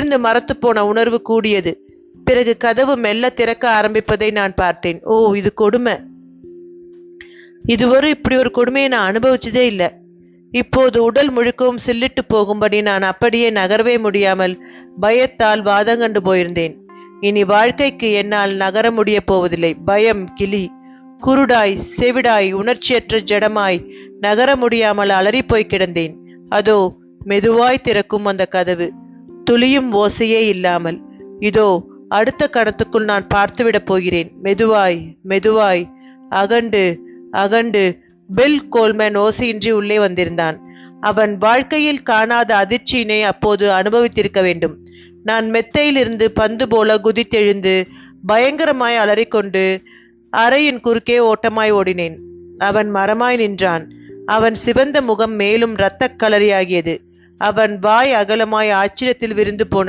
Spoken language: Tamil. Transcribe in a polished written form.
திடீர்னு மரத்துப்போன உணர்வு கூடியது. பிறகு கதவு மெல்ல திறக்க ஆரம்பிப்பதை நான் பார்த்தேன். ஓ, இது கொடுமை! இதுவரை இப்படி ஒரு கொடுமையை நான் அனுபவிச்சதே இல்லை. இப்போது உடல் முழுக்கவும் சில்லிட்டு போகும்படி நான் அப்படியே நகரவே முடியாமல் பயத்தால் வாதங்கண்டு போயிருந்தேன். இனி வாழ்க்கைக்கு என்னால் நகர முடிய போவதில்லை. பயம் கிளி குருடாய் செவிடாய் உணர்ச்சியற்ற ஜடமாய் நகர முடியாமல் அலறிப்போய் கிடந்தேன். அதோ மெதுவாய் திறக்கும் அந்த கதவு, துளியும் ஓசையே இல்லாமல். இதோ அடுத்த கணத்துக்குள் நான் பார்த்துவிடப் போகிறேன். மெதுவாய் மெதுவாய் அகண்டு அகண்டு பில் கோல்மேன் ஓசையின்றி உள்ளே வந்திருந்தான். அவன் வாழ்க்கையில் காணாத அதிர்ச்சியினை அப்போது அனுபவித்திருக்க வேண்டும். நான் மெத்தையிலிருந்து பந்து போல குதித்தெழுந்து பயங்கரமாய் அலறிக்கொண்டு அறையின் குறுக்கே ஓட்டமாய் ஓடினேன். அவன் மரமாய் நின்றான். அவன் சிவந்த முகம் மேலும் இரத்த களரியாகியது. அவன் வாய் அகலமாய் ஆச்சரியத்தில் விரிந்து போனது.